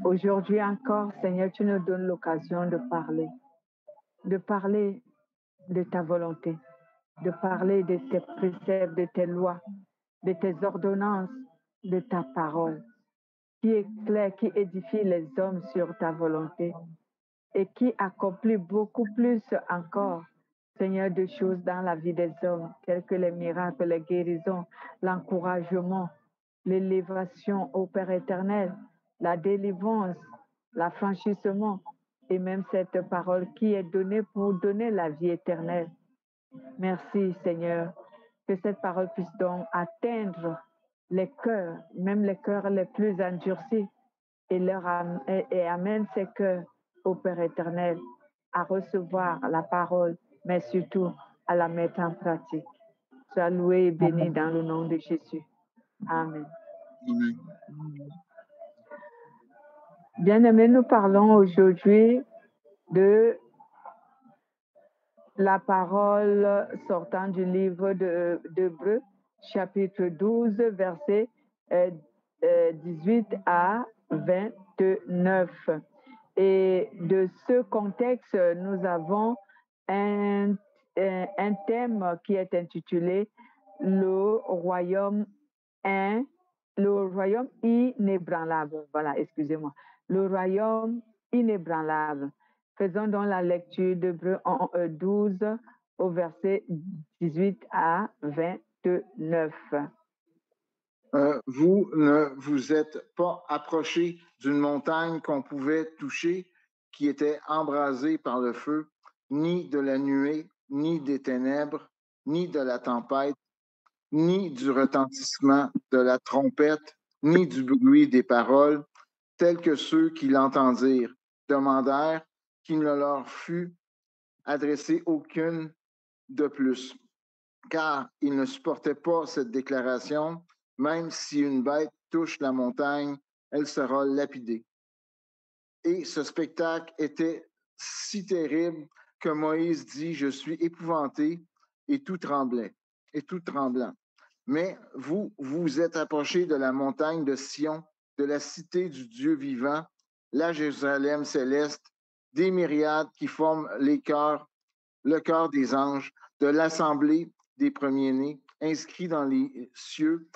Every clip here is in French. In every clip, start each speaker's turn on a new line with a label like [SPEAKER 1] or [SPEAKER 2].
[SPEAKER 1] Aujourd'hui encore, Seigneur, tu nous donnes l'occasion de parler de ta volonté, de parler de tes préceptes, de tes lois, de tes ordonnances, de ta parole, qui éclaire, qui édifie les hommes sur ta volonté et qui accomplit beaucoup plus encore, Seigneur, de choses dans la vie des hommes, tels que les miracles, les guérisons, l'encouragement, l'élévation au Père éternel, la délivrance, l'affranchissement et même cette parole qui est donnée pour donner la vie éternelle. Merci, Seigneur, que cette parole puisse donc atteindre les cœurs, même les cœurs les plus endurcis, et amène ces cœurs au Père éternel à recevoir la parole, mais surtout à la mettre en pratique. Sois loué et béni dans le nom de Jésus. Amen.
[SPEAKER 2] Amen.
[SPEAKER 1] Bien-aimés, nous parlons aujourd'hui de la parole sortant du livre d'Hébreux, chapitre 12, versets 18 à 29. Et de ce contexte, nous avons un thème qui est intitulé le royaume inébranlable. Voilà, excusez-moi. Le royaume inébranlable. Faisons donc la lecture d'Hébreux 12 au verset 18 à 29.
[SPEAKER 2] Vous ne vous êtes pas approché d'une montagne qu'on pouvait toucher, qui était embrasée par le feu, ni de la nuée, ni des ténèbres, ni de la tempête, ni du retentissement de la trompette, ni du bruit des paroles, tels que ceux qui l'entendirent demandèrent qu'il ne leur fût adressé aucune de plus, car ils ne supportaient pas cette déclaration. Même si une bête touche la montagne, elle sera lapidée. Et ce spectacle était si terrible que Moïse dit, je suis épouvanté et tout tremblait, et tout tremblant. Mais vous vous êtes approchés de la montagne de Sion, de la cité du Dieu vivant, la Jérusalem céleste, des myriades qui forment le cœur des anges, de l'assemblée des premiers-nés, inscrits dans les cieux,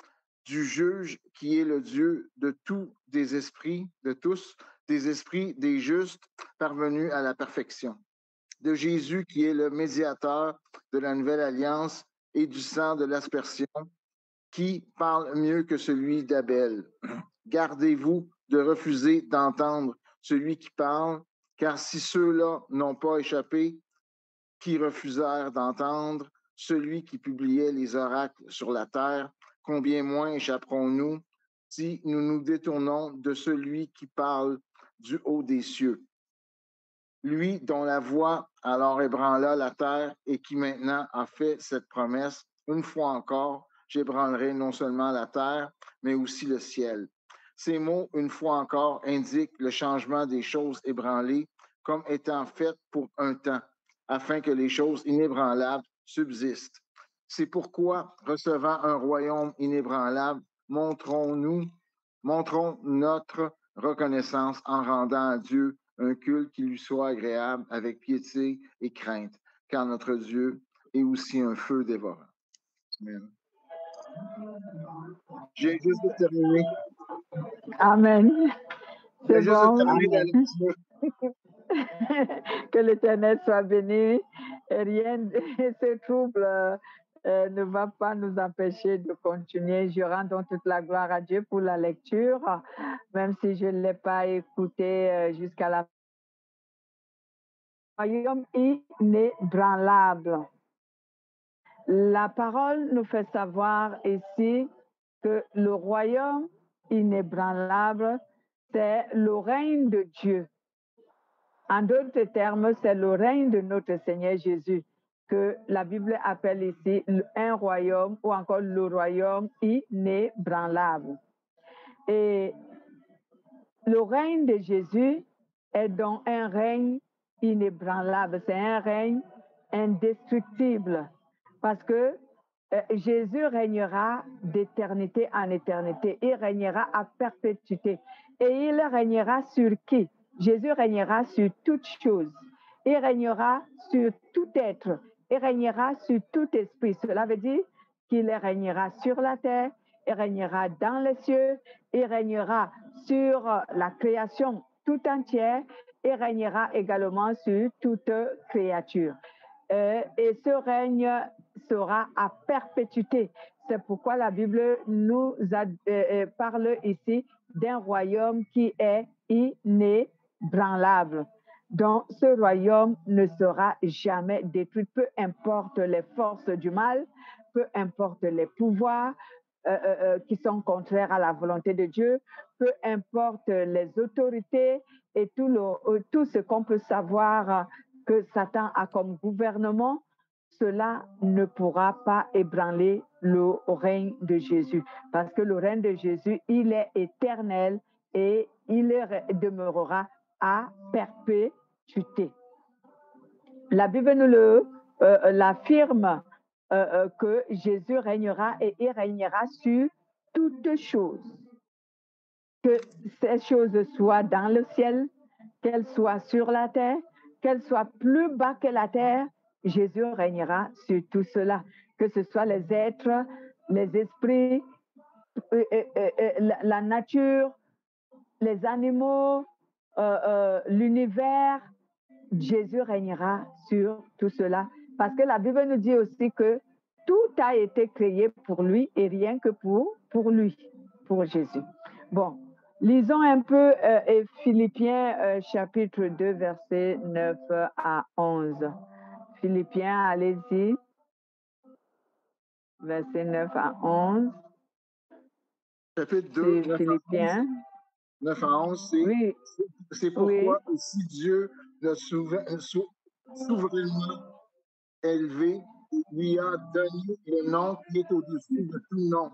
[SPEAKER 2] du juge qui est le Dieu de tous des esprits, de tous, des esprits des justes parvenus à la perfection, de Jésus qui est le médiateur de la nouvelle alliance et du sang de l'aspersion, qui parle mieux que celui d'Abel. Gardez-vous de refuser d'entendre celui qui parle, car si ceux-là n'ont pas échappé, qui refusèrent d'entendre celui qui publiait les oracles sur la terre, combien moins échapperons-nous si nous nous détournons de celui qui parle du haut des cieux. Lui dont la voix alors ébranla la terre et qui maintenant a fait cette promesse, une fois encore, j'ébranlerai non seulement la terre, mais aussi le ciel. Ces mots, une fois encore, indiquent le changement des choses ébranlées comme étant faites pour un temps, afin que les choses inébranlables subsistent. C'est pourquoi, recevant un royaume inébranlable, montrons notre reconnaissance en rendant à Dieu un culte qui lui soit agréable avec piété et crainte, car notre Dieu est aussi un feu dévorant. Amen. J'ai juste de terminer.
[SPEAKER 1] Amen. C'est
[SPEAKER 2] J'ai juste
[SPEAKER 1] bon.
[SPEAKER 2] de terminer la lecture.
[SPEAKER 1] Que l'Éternel soit béni et rien de ce trouble ne va pas nous empêcher de continuer. Je rends donc toute la gloire à Dieu pour la lecture, même si je ne l'ai pas écouté jusqu'à la fin. Royaume inébranlable. La parole nous fait savoir ici que le royaume inébranlable, c'est le règne de Dieu. En d'autres termes, c'est le règne de notre Seigneur Jésus que la Bible appelle ici un royaume ou encore le royaume inébranlable. Et le règne de Jésus est donc un règne inébranlable, c'est un règne indestructible parce que Jésus régnera d'éternité en éternité. Il régnera à perpétuité. Et il régnera sur qui? Jésus régnera sur toutes choses. Il régnera sur tout être. Il régnera sur tout esprit. Cela veut dire qu'il régnera sur la terre, il régnera dans les cieux, il régnera sur la création tout entière, il régnera également sur toute créature. Et ce règne sera à perpétuité. C'est pourquoi la Bible nous parle ici d'un royaume qui est inébranlable. Donc, ce royaume ne sera jamais détruit, peu importe les forces du mal, peu importe les pouvoirs qui sont contraires à la volonté de Dieu, peu importe les autorités et tout ce qu'on peut savoir que Satan a comme gouvernement, cela ne pourra pas ébranler le règne de Jésus. Parce que le règne de Jésus, il est éternel et il demeurera à perpétuité. La Bible nous l'affirme que Jésus régnera et il régnera sur toutes choses. Que ces choses soient dans le ciel, qu'elles soient sur la terre, qu'elles soient plus bas que la terre, Jésus régnera sur tout cela. Que ce soit les êtres, les esprits, la nature, les animaux, l'univers, Jésus régnera sur tout cela. Parce que la Bible nous dit aussi que tout a été créé pour lui et rien que pour lui, pour Jésus. Bon, lisons un peu Philippiens chapitre 2, versets 9 à 11. Philippiens, allez-y. Versets 9 à 11.
[SPEAKER 2] Chapitre 2, 9
[SPEAKER 1] Philippiens.
[SPEAKER 2] 9 à 11,
[SPEAKER 1] oui.
[SPEAKER 2] C'est pourquoi aussi Dieu l'a souverainement élevé, lui a donné le nom qui est au-dessus de tout nom,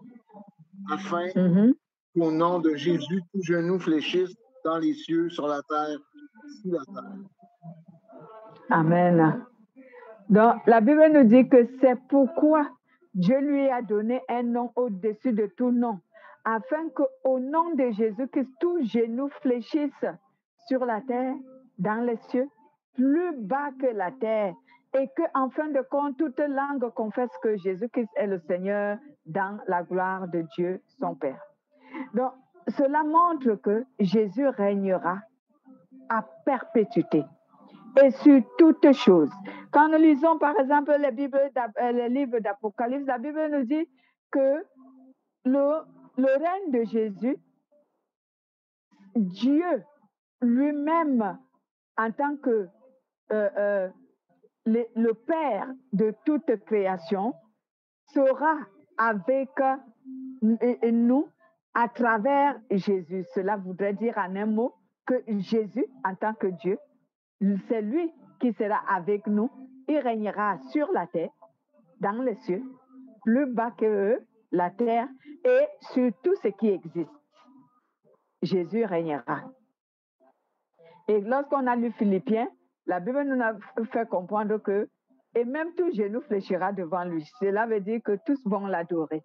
[SPEAKER 2] afin qu'au nom de Jésus, tout genou fléchisse dans les cieux, sur la terre, sous la terre.
[SPEAKER 1] Amen. Donc, la Bible nous dit que c'est pourquoi Dieu lui a donné un nom au-dessus de tout nom, afin qu'au nom de Jésus-Christ, tout genou fléchisse sur la terre, dans les cieux, plus bas que la terre, et qu'en fin de compte, toute langue confesse que Jésus-Christ est le Seigneur dans la gloire de Dieu, son Père. Donc, cela montre que Jésus régnera à perpétuité et sur toutes choses. Quand nous lisons, par exemple, les livres d'Apocalypse, la Bible nous dit que le règne de Jésus, Dieu lui-même, en tant que le Père de toute création, sera avec nous à travers Jésus. Cela voudrait dire en un mot que Jésus, en tant que Dieu, c'est lui qui sera avec nous. Il régnera sur la terre, dans les cieux, plus bas que la terre et sur tout ce qui existe. Jésus régnera. Et lorsqu'on a lu Philippiens, la Bible nous a fait comprendre que, et même tout genou fléchira devant lui. Cela veut dire que tous vont l'adorer.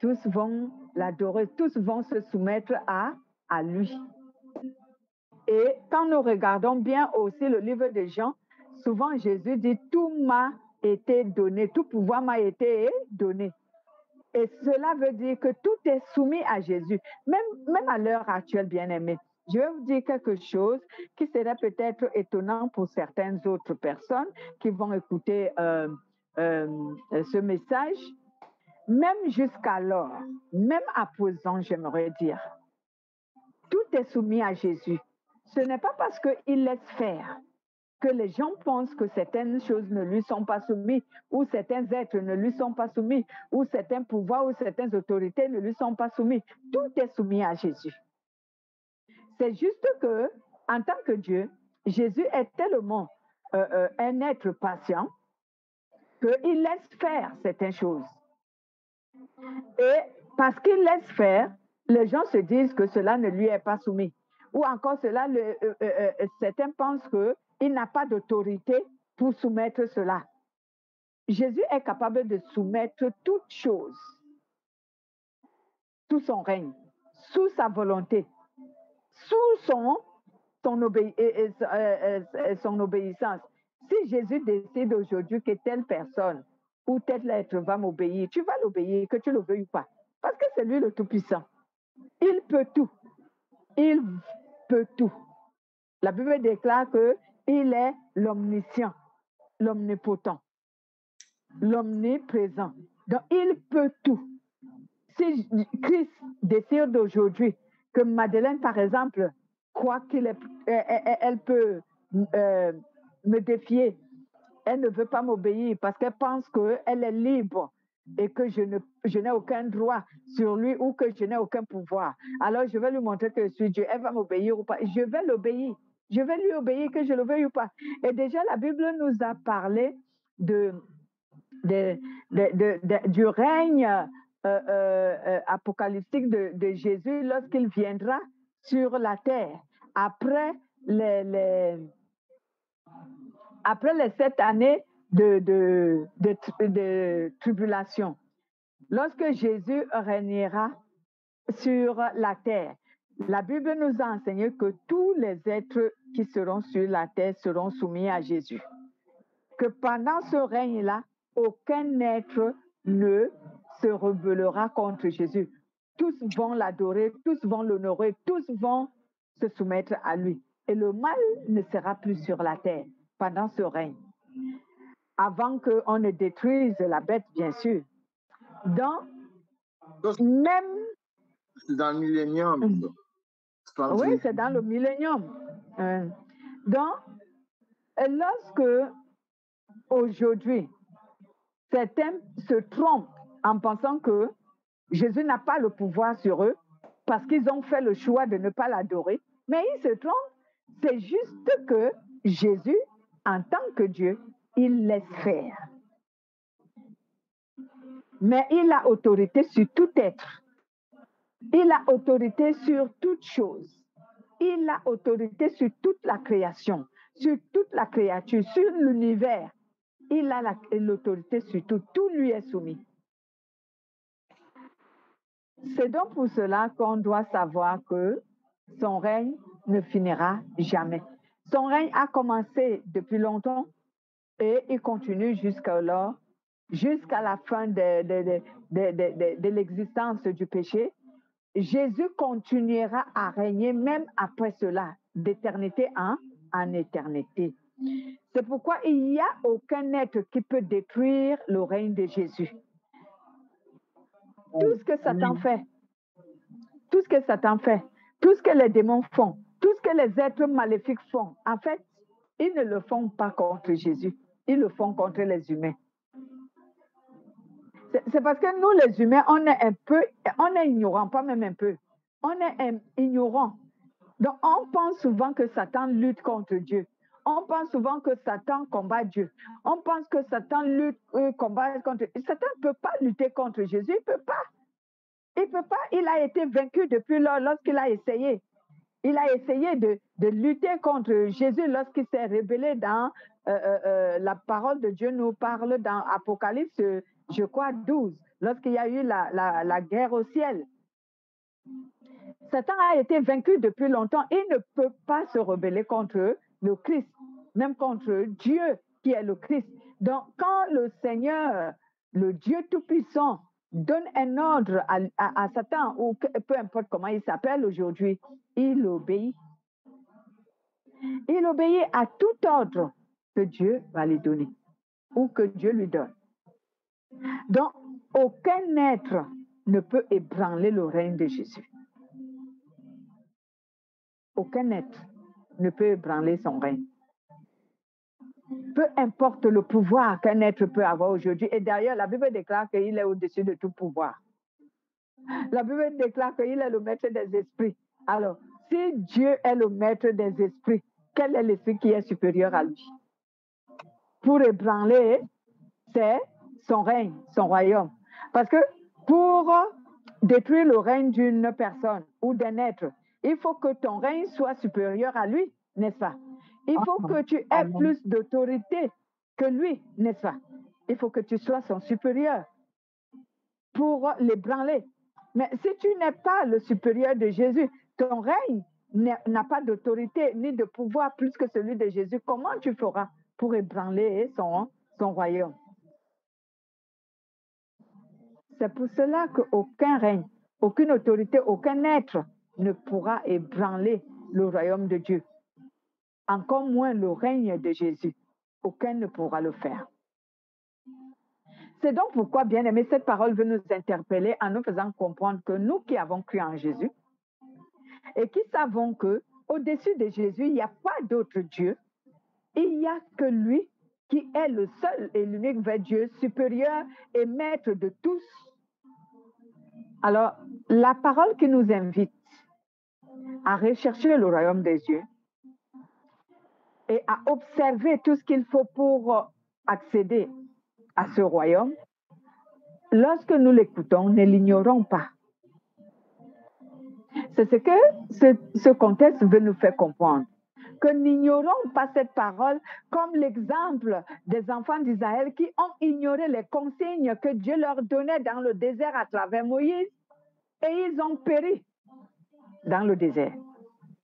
[SPEAKER 1] Tous vont l'adorer, tous vont se soumettre à lui. Et quand nous regardons bien aussi le livre de Jean, souvent Jésus dit « Tout m'a été donné, tout pouvoir m'a été donné ». Et cela veut dire que tout est soumis à Jésus, même à l'heure actuelle, bien-aimés. Je vais vous dire quelque chose qui serait peut-être étonnant pour certaines autres personnes qui vont écouter ce message. Même jusqu'alors, même à présent, j'aimerais dire, tout est soumis à Jésus. Ce n'est pas parce qu'il laisse faire que les gens pensent que certaines choses ne lui sont pas soumises, ou certains êtres ne lui sont pas soumis, ou certains pouvoirs ou certaines autorités ne lui sont pas soumis. Tout est soumis à Jésus. C'est juste que, en tant que Dieu, Jésus est tellement un être patient qu'il laisse faire certaines choses. Et parce qu'il laisse faire, les gens se disent que cela ne lui est pas soumis. Ou encore certains pensent qu'il n'a pas d'autorité pour soumettre cela. Jésus est capable de soumettre toutes choses sous son règne, sous sa volonté, sous son obéissance. Si Jésus décide aujourd'hui que telle personne ou tel être va m'obéir, tu vas l'obéir, que tu le veuilles ou pas. Parce que c'est lui le Tout-Puissant. Il peut tout. Il peut tout. La Bible déclare qu'il est l'omniscient, l'omnipotent, l'omniprésent. Donc, il peut tout. Si Christ décide aujourd'hui que Madeleine, par exemple, croit elle peut me défier, elle ne veut pas m'obéir parce qu'elle pense qu'elle est libre et que je n'ai aucun droit sur lui ou que je n'ai aucun pouvoir. Alors, je vais lui montrer que je suis Dieu. Elle va m'obéir ou pas. Je vais l'obéir. Je vais lui obéir, que je le veuille ou pas. Et déjà, la Bible nous a parlé du règne apocalyptique de Jésus lorsqu'il viendra sur la terre après les 7 années de tribulation. Lorsque Jésus régnera sur la terre, la Bible nous a enseigné que tous les êtres qui seront sur la terre seront soumis à Jésus. Que pendant ce règne-là, aucun être ne se rebellera contre Jésus. Tous vont l'adorer, tous vont l'honorer, tous vont se soumettre à lui. Et le mal ne sera plus sur la terre pendant ce règne. Avant qu'on ne détruise la bête, bien sûr. Donc, même...
[SPEAKER 2] C'est dans le millénium.
[SPEAKER 1] Oui, c'est dans le millénium. Donc, lorsque aujourd'hui, certains se trompent en pensant que Jésus n'a pas le pouvoir sur eux parce qu'ils ont fait le choix de ne pas l'adorer, mais ils se trompent. C'est juste que Jésus, en tant que Dieu, il laisse faire. Mais il a autorité sur tout être. Il a autorité sur toute chose. Il a autorité sur toute la création, sur toute la créature, sur l'univers. Il a l'autorité sur tout. Tout lui est soumis. C'est donc pour cela qu'on doit savoir que son règne ne finira jamais. Son règne a commencé depuis longtemps et il continue jusqu'à la fin de l'existence du péché. Jésus continuera à régner même après cela, d'éternité en éternité. C'est pourquoi il n'y a aucun être qui peut détruire le règne de Jésus. Tout ce que Satan fait, tout ce que les démons font, tout ce que les êtres maléfiques font, en fait, ils ne le font pas contre Jésus, ils le font contre les humains. C'est parce que nous, les humains, on est ignorants, pas même un peu. On est ignorants. Donc, on pense souvent que Satan lutte contre Dieu. On pense souvent que Satan combat Dieu. On pense que Satan combat contre... Satan ne peut pas lutter contre Jésus, il ne peut pas. Il ne peut pas. Il a été vaincu depuis lors lorsqu'il a essayé. Il a essayé de lutter contre Jésus lorsqu'il s'est révélé dans... la parole de Dieu nous parle dans Apocalypse, je crois, 12, lorsqu'il y a eu la guerre au ciel. Satan a été vaincu depuis longtemps. Il ne peut pas se rebeller contre le Christ, même contre Dieu qui est le Christ. Donc, quand le Seigneur, le Dieu Tout-Puissant, donne un ordre à Satan, ou peu importe comment il s'appelle aujourd'hui, il obéit. Il obéit à tout ordre que Dieu va lui donner ou que Dieu lui donne. Donc, aucun être ne peut ébranler le règne de Jésus. Aucun être ne peut ébranler son règne. Peu importe le pouvoir qu'un être peut avoir aujourd'hui. Et d'ailleurs, la Bible déclare qu'il est au-dessus de tout pouvoir. La Bible déclare qu'il est le maître des esprits. Alors, si Dieu est le maître des esprits, quel est l'esprit qui est supérieur à lui? Pour ébranler, c'est son règne, son royaume. Parce que pour détruire le règne d'une personne ou d'un être, il faut que ton règne soit supérieur à lui, n'est-ce pas? Il faut que tu aies plus d'autorité que lui, n'est-ce pas? Il faut que tu sois son supérieur pour l'ébranler. Mais si tu n'es pas le supérieur de Jésus, ton règne n'a pas d'autorité ni de pouvoir plus que celui de Jésus. Comment tu feras pour ébranler son royaume? C'est pour cela qu'aucun règne, aucune autorité, aucun être ne pourra ébranler le royaume de Dieu. Encore moins le règne de Jésus. Aucun ne pourra le faire. C'est donc pourquoi, bien aimé, cette parole veut nous interpeller en nous faisant comprendre que nous qui avons cru en Jésus et qui savons que au-dessus de Jésus, il n'y a pas d'autre Dieu, il n'y a que lui qui est le seul et l'unique vrai Dieu, supérieur et maître de tous. Alors, la parole qui nous invite à rechercher le royaume des cieux et à observer tout ce qu'il faut pour accéder à ce royaume, lorsque nous l'écoutons, ne l'ignorons pas. C'est ce que ce contexte veut nous faire comprendre. Que n'ignorons pas cette parole comme l'exemple des enfants d'Israël qui ont ignoré les consignes que Dieu leur donnait dans le désert à travers Moïse et ils ont péri dans le désert.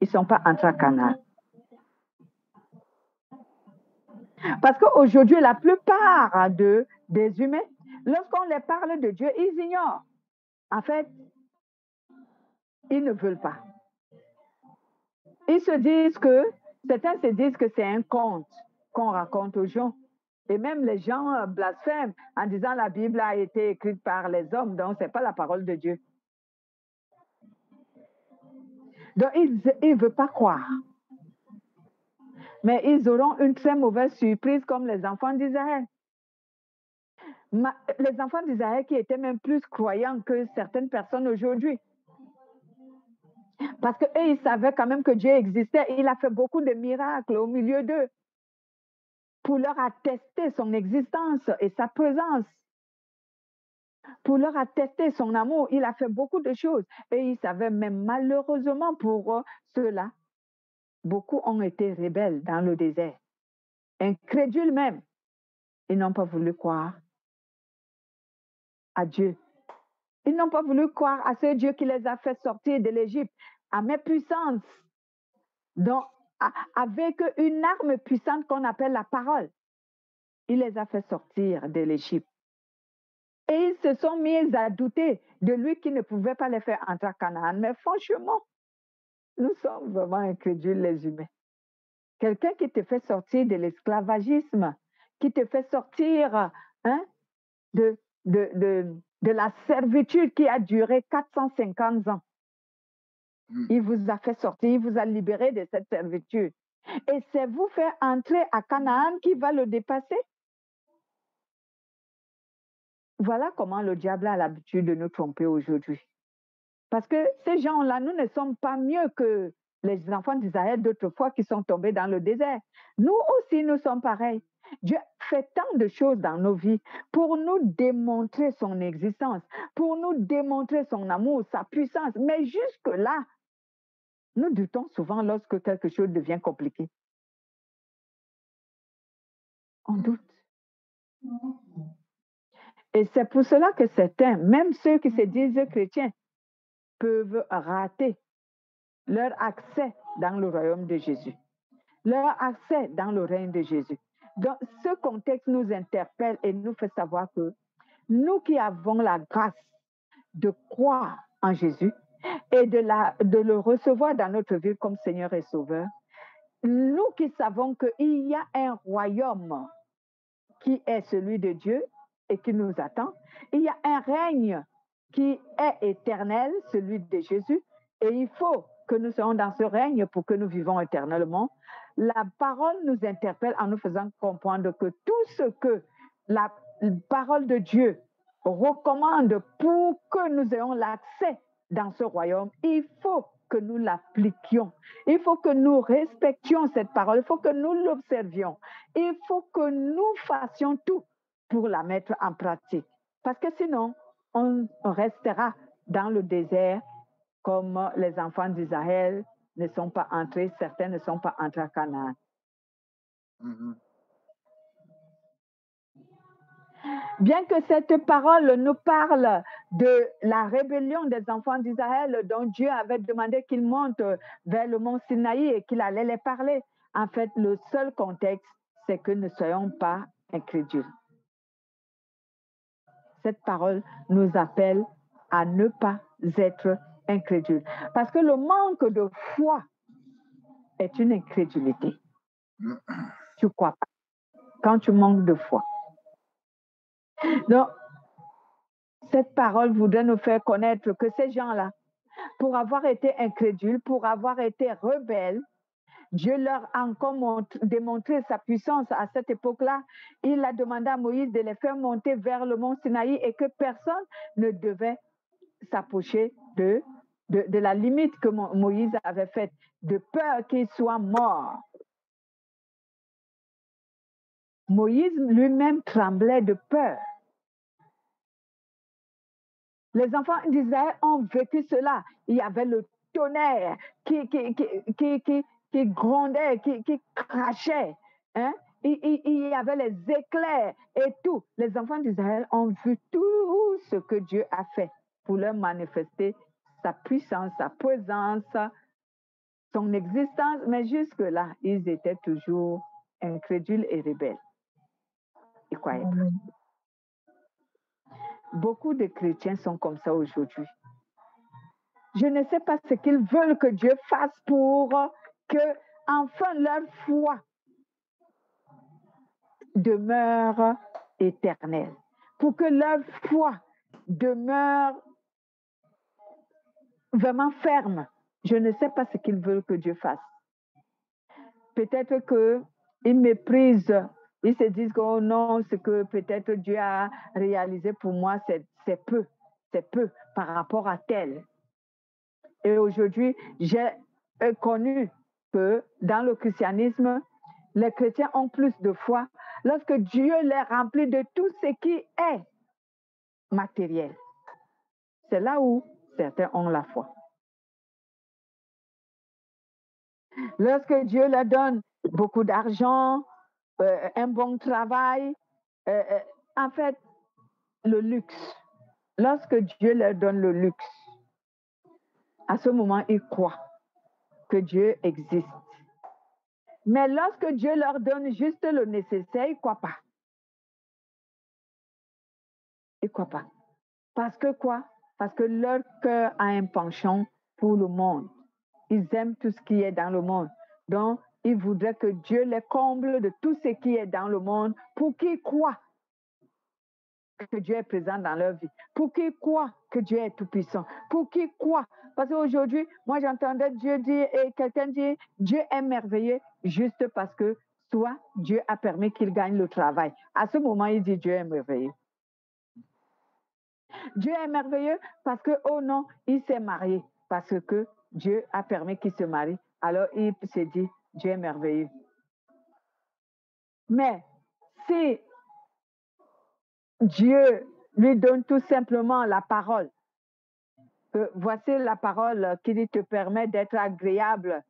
[SPEAKER 1] Ils ne sont pas entrés à Canaan. Parce qu'aujourd'hui, la plupart des humains, lorsqu'on les parle de Dieu, ils ignorent. En fait, ils ne veulent pas. Certains se disent que c'est un conte qu'on raconte aux gens. Et même les gens blasphèment en disant la Bible a été écrite par les hommes, donc ce n'est pas la parole de Dieu. Donc ils ne veulent pas croire. Mais ils auront une très mauvaise surprise comme les enfants d'Israël. Les enfants d'Israël qui étaient même plus croyants que certaines personnes aujourd'hui. Parce qu'eux, ils savaient quand même que Dieu existait. Il a fait beaucoup de miracles au milieu d'eux pour leur attester son existence et sa présence. Pour leur attester son amour, il a fait beaucoup de choses. Et ils savaient même malheureusement pour ceux-là, beaucoup ont été rebelles dans le désert. Incrédules même. Ils n'ont pas voulu croire à Dieu. Ils n'ont pas voulu croire à ce Dieu qui les a fait sortir de l'Égypte à main puissante, donc avec une arme puissante qu'on appelle la parole. Il les a fait sortir de l'Égypte. Et ils se sont mis à douter de lui qui ne pouvait pas les faire entrer à Canaan. Mais franchement, nous sommes vraiment incrédules les humains. Quelqu'un qui te fait sortir de l'esclavagisme, qui te fait sortir de la servitude qui a duré 450 ans. Il vous a fait sortir, il vous a libéré de cette servitude. Et c'est vous faire entrer à Canaan qui va le dépasser. Voilà comment le diable a l'habitude de nous tromper aujourd'hui. Parce que ces gens-là, nous ne sommes pas mieux que les enfants d'Israël d'autrefois qui sont tombés dans le désert. Nous aussi, nous sommes pareils. Dieu fait tant de choses dans nos vies pour nous démontrer son existence, pour nous démontrer son amour, sa puissance. Mais jusque-là, nous doutons souvent lorsque quelque chose devient compliqué. On doute. Et c'est pour cela que certains, même ceux qui se disent chrétiens, peuvent rater leur accès dans le royaume de Jésus, leur accès dans le règne de Jésus. Donc, ce contexte nous interpelle et nous fait savoir que nous qui avons la grâce de croire en Jésus et de le recevoir dans notre vie comme Seigneur et Sauveur, nous qui savons qu'il y a un royaume qui est celui de Dieu et qui nous attend, il y a un règne qui est éternel, celui de Jésus, et il faut que nous soyons dans ce règne pour que nous vivons éternellement. La parole nous interpelle en nous faisant comprendre que tout ce que la parole de Dieu recommande pour que nous ayons l'accès dans ce royaume, il faut que nous l'appliquions. Il faut que nous respections cette parole. Il faut que nous l'observions. Il faut que nous fassions tout pour la mettre en pratique. Parce que sinon, on restera dans le désert comme les enfants d'Israël ne sont pas entrés, certains ne sont pas entrés à Canaan. Bien que cette parole nous parle de la rébellion des enfants d'Israël dont Dieu avait demandé qu'ils montent vers le mont Sinaï et qu'il allait les parler, en fait, le seul contexte, c'est que ne soyons pas incrédules. Cette parole nous appelle à ne pas être incrédules. Parce que le manque de foi est une incrédulité. Tu ne crois pas quand tu manques de foi. Donc, cette parole voudrait nous faire connaître que ces gens-là, pour avoir été incrédules, pour avoir été rebelles, Dieu leur a encore démontré sa puissance à cette époque-là. Il a demandé à Moïse de les faire monter vers le mont Sinaï et que personne ne devait s'approcher de la limite que Moïse avait faite, de peur qu'ils soient morts. Moïse lui-même tremblait de peur. Les enfants d'Israël ont vécu cela. Il y avait le tonnerre qui grondait, qui crachait. Hein? Il y avait les éclairs et tout. Les enfants d'Israël ont vu tout ce que Dieu a fait pour leur manifester sa puissance, sa présence, son existence. Mais jusque-là, ils étaient toujours incrédules et rebelles. Ils croyaient pas. Beaucoup de chrétiens sont comme ça aujourd'hui. Je ne sais pas ce qu'ils veulent que Dieu fasse pour que enfin leur foi demeure éternelle, pour que leur foi demeure vraiment ferme. Je ne sais pas ce qu'ils veulent que Dieu fasse. Peut-être qu'ils méprisent, ils se disent que oh non, ce que peut-être Dieu a réalisé pour moi, c'est peu par rapport à tel. Et aujourd'hui, j'ai connu que dans le christianisme, les chrétiens ont plus de foi lorsque Dieu les remplit de tout ce qui est matériel. C'est là où certains ont la foi. Lorsque Dieu leur donne beaucoup d'argent, un bon travail, en fait, le luxe. Lorsque Dieu leur donne le luxe, à ce moment, ils croient que Dieu existe. Mais lorsque Dieu leur donne juste le nécessaire, ils ne croient pas. Ils ne croient pas. Parce que quoi? Parce que leur cœur a un penchant pour le monde. Ils aiment tout ce qui est dans le monde. Donc, ils voudraient que Dieu les comble de tout ce qui est dans le monde pour qu'ils croient que Dieu est présent dans leur vie, pour qu'ils croient que Dieu est tout-puissant, pour qu'ils croient. Parce qu'aujourd'hui, moi j'entendais Dieu dire, et quelqu'un dire, Dieu est merveilleux juste parce que soit Dieu a permis qu'il gagne le travail. À ce moment, il dit Dieu est merveilleux. Dieu est merveilleux parce que, oh non, il s'est marié, parce que Dieu a permis qu'il se marie. Alors il se dit, Dieu est merveilleux. Mais si Dieu lui donne tout simplement la parole, que voici la parole qui te permet d'être agréable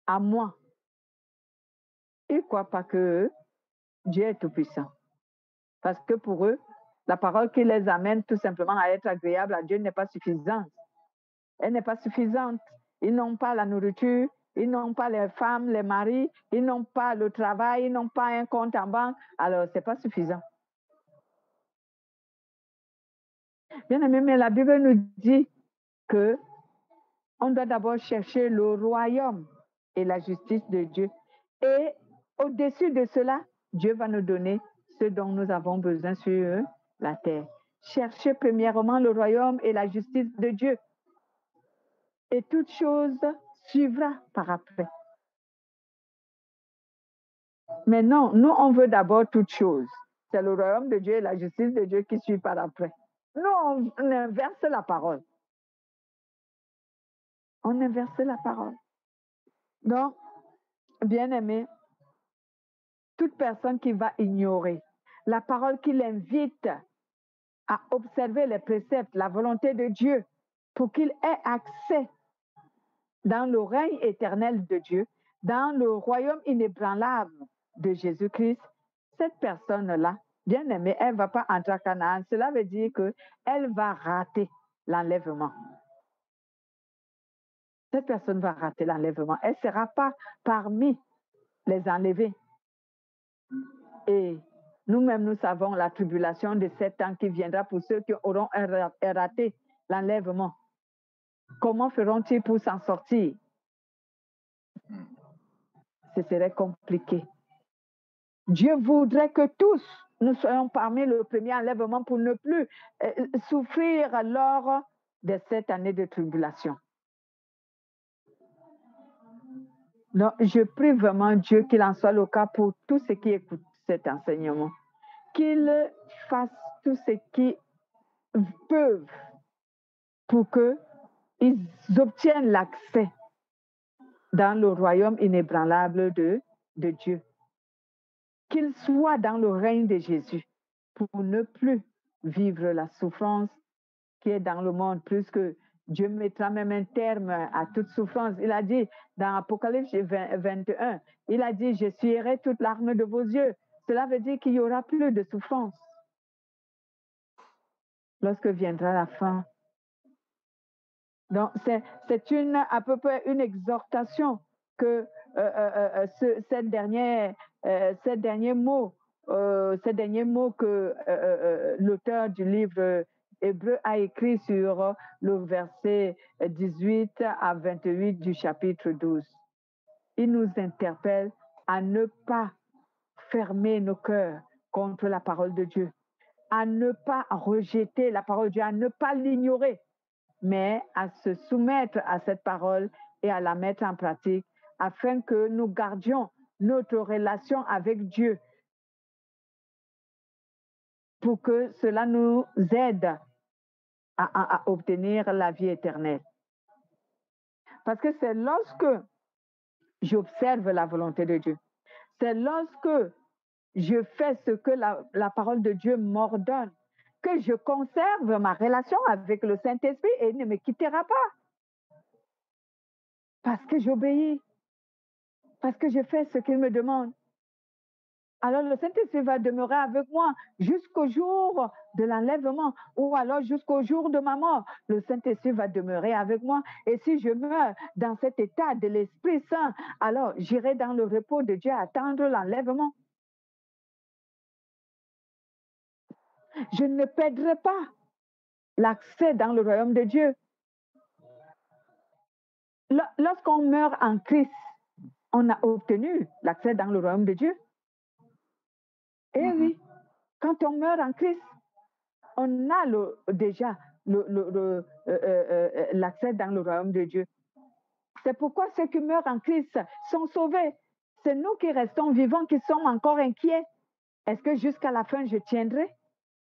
[SPEAKER 1] à moi, ils ne croient pas que Dieu est tout-puissant. Parce que pour eux, la parole qui les amène tout simplement à être agréable à Dieu n'est pas suffisante. Elle n'est pas suffisante. Ils n'ont pas la nourriture, ils n'ont pas les femmes, les maris, ils n'ont pas le travail, ils n'ont pas un compte en banque. Alors, ce n'est pas suffisant. Bien aimé, mais la Bible nous dit que on doit d'abord chercher le royaume et la justice de Dieu. Et au-dessus de cela, Dieu va nous donner ce dont nous avons besoin sur la terre. Cherchez premièrement le royaume et la justice de Dieu. Et toute chose suivra par après. Mais non, nous, on veut d'abord toute chose. C'est le royaume de Dieu et la justice de Dieu qui suit par après. Nous, on inverse la parole. On inverse la parole. Donc, bien aimé, toute personne qui va ignorer la parole qui l'invite à observer les préceptes, la volonté de Dieu, pour qu'il ait accès dans le règne éternel de Dieu, dans le royaume inébranlable de Jésus-Christ, cette personne-là bien aimé, elle ne va pas entrer à Canaan. Cela veut dire qu'elle va rater l'enlèvement. Cette personne va rater l'enlèvement. Elle ne sera pas parmi les enlevés. Et nous-mêmes, nous savons la tribulation de 7 ans qui viendra pour ceux qui auront raté l'enlèvement. Comment feront-ils pour s'en sortir? Ce serait compliqué. Dieu voudrait que tous nous soyons parmi le premier enlèvement pour ne plus souffrir lors de cette année de tribulation. Donc, je prie vraiment Dieu qu'il en soit le cas pour tous ceux qui écoutent cet enseignement. Qu'ils fassent tout ce qu'ils peuvent pour qu'ils obtiennent l'accès dans le royaume inébranlable de Dieu. Qu'ils soient dans le règne de Jésus pour ne plus vivre la souffrance qui est dans le monde, puisque Dieu mettra même un terme à toute souffrance. Il a dit dans Apocalypse 21, il a dit, je suivrai toute larme de vos yeux. Cela veut dire qu'il n'y aura plus de souffrance lorsque viendra la fin. Donc, c'est à peu près une exhortation que ces derniers mots que l'auteur du livre Hébreu a écrit sur le verset 18 à 28 du chapitre 12. Il nous interpelle à ne pas fermer nos cœurs contre la parole de Dieu, à ne pas rejeter la parole de Dieu, à ne pas l'ignorer, mais à se soumettre à cette parole et à la mettre en pratique afin que nous gardions notre relation avec Dieu pour que cela nous aide à obtenir la vie éternelle. Parce que c'est lorsque j'observe la volonté de Dieu, c'est lorsque je fais ce que la parole de Dieu m'ordonne, que je conserve ma relation avec le Saint-Esprit et il ne me quittera pas. Parce que j'obéis, parce que je fais ce qu'il me demande. Alors le Saint-Esprit va demeurer avec moi jusqu'au jour de l'enlèvement ou alors jusqu'au jour de ma mort. Le Saint-Esprit va demeurer avec moi. Et si je meurs dans cet état de l'Esprit Saint, alors j'irai dans le repos de Dieu attendre l'enlèvement. Je ne perdrai pas l'accès dans le royaume de Dieu. Lorsqu'on meurt en Christ, on a obtenu l'accès dans le royaume de Dieu. Eh oui, quand on meurt en Christ, on a déjà l'accès dans le royaume de Dieu. C'est pourquoi ceux qui meurent en Christ sont sauvés. C'est nous qui restons vivants qui sommes encore inquiets. Est-ce que jusqu'à la fin, je tiendrai?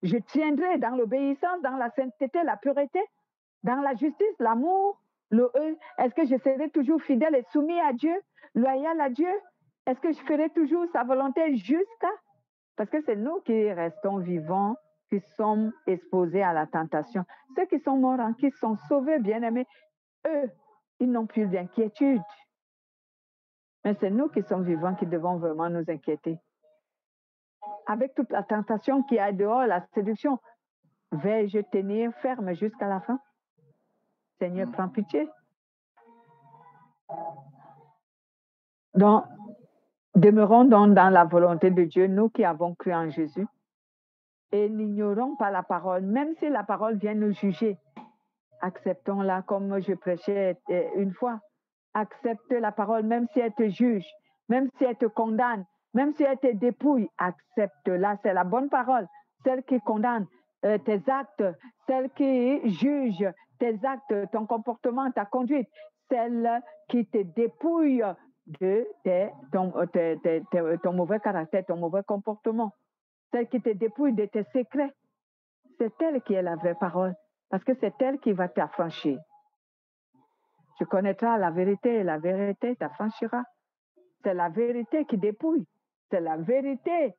[SPEAKER 1] Je tiendrai dans l'obéissance, dans la sainteté, la pureté, dans la justice, l'amour, est-ce que je serai toujours fidèle et soumis à Dieu, loyal à Dieu? Est-ce que je ferai toujours sa volonté jusqu'à? Parce que c'est nous qui restons vivants, qui sommes exposés à la tentation. Ceux qui sont morts en Christ sont sauvés, bien-aimés. Eux, ils n'ont plus d'inquiétude. Mais c'est nous qui sommes vivants qui devons vraiment nous inquiéter. Avec toute la tentation qui est dehors, la séduction, vais-je tenir ferme jusqu'à la fin? Seigneur, prends pitié. Donc, demeurons donc dans la volonté de Dieu, nous qui avons cru en Jésus, et n'ignorons pas la parole, même si la parole vient nous juger. Acceptons-la comme je prêchais une fois. Accepte la parole, même si elle te juge, même si elle te condamne, même si elle te dépouille, accepte-la. C'est la bonne parole, celle qui condamne tes actes, celle qui juge tes actes, ton comportement, ta conduite, celle qui te dépouille de ton mauvais caractère, ton mauvais comportement, celle qui te dépouille de tes secrets. C'est elle qui est la vraie parole, parce que c'est elle qui va t'affranchir. Tu connaîtras la vérité et la vérité t'affranchira. C'est la vérité qui dépouille. C'est la vérité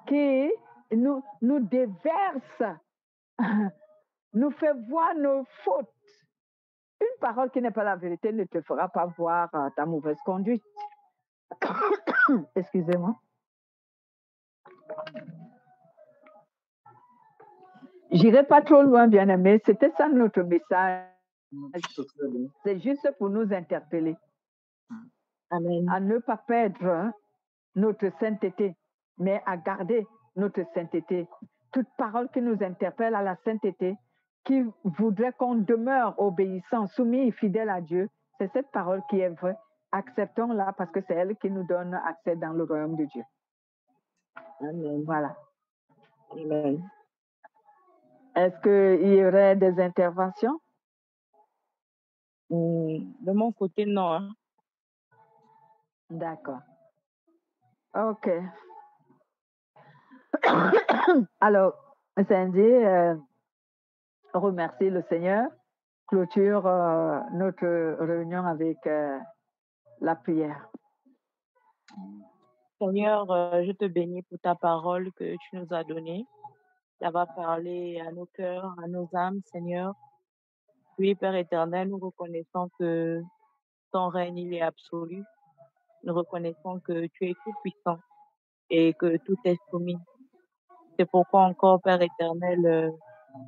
[SPEAKER 1] qui nous déverse, nous fait voir nos fautes. Une parole qui n'est pas la vérité ne te fera pas voir ta mauvaise conduite. Excusez-moi. J'irai pas trop loin, bien-aimé. C'était ça notre message.
[SPEAKER 2] C'est très bien.
[SPEAKER 1] C'est juste pour nous interpeller.
[SPEAKER 3] Amen.
[SPEAKER 1] À ne pas perdre notre sainteté, mais à garder notre sainteté. Toute parole qui nous interpelle à la sainteté, qui voudrait qu'on demeure obéissant, soumis et fidèle à Dieu, c'est cette parole qui est vraie. Acceptons-la parce que c'est elle qui nous donne accès dans le royaume de Dieu.
[SPEAKER 3] Amen.
[SPEAKER 1] Voilà.
[SPEAKER 3] Amen.
[SPEAKER 1] Est-ce qu'il y aurait des interventions?
[SPEAKER 3] De mon côté, non. Hein.
[SPEAKER 1] D'accord. OK. Alors, Cindy, remercie le Seigneur, clôture notre réunion avec la prière.
[SPEAKER 3] Seigneur, je te bénis pour ta parole que tu nous as donnée. Ça va parler à nos cœurs, à nos âmes, Seigneur. Oui, Père éternel, nous reconnaissons que ton règne, il est absolu. Nous reconnaissons que tu es tout puissant et que tout est soumis. C'est pourquoi encore, Père éternel,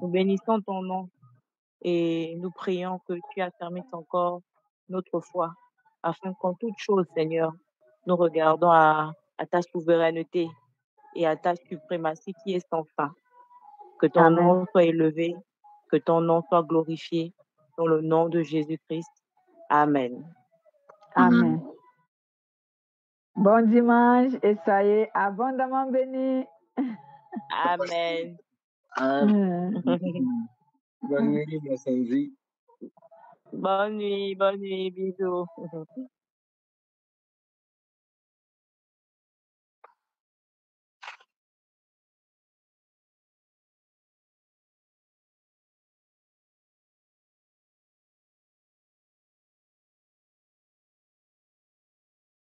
[SPEAKER 3] nous bénissons ton nom et nous prions que tu affermisses encore notre foi, afin qu'en toute chose, Seigneur, nous regardons à ta souveraineté et à ta suprématie qui est sans fin. Que ton
[SPEAKER 1] Amen.
[SPEAKER 3] nom soit élevé, que ton nom soit glorifié, dans le nom de Jésus-Christ. Amen.
[SPEAKER 1] Amen. Bon dimanche et soyez abondamment bénis.
[SPEAKER 3] Amen.
[SPEAKER 2] Bonne nuit, Cindy.
[SPEAKER 3] Bonne nuit, bisous.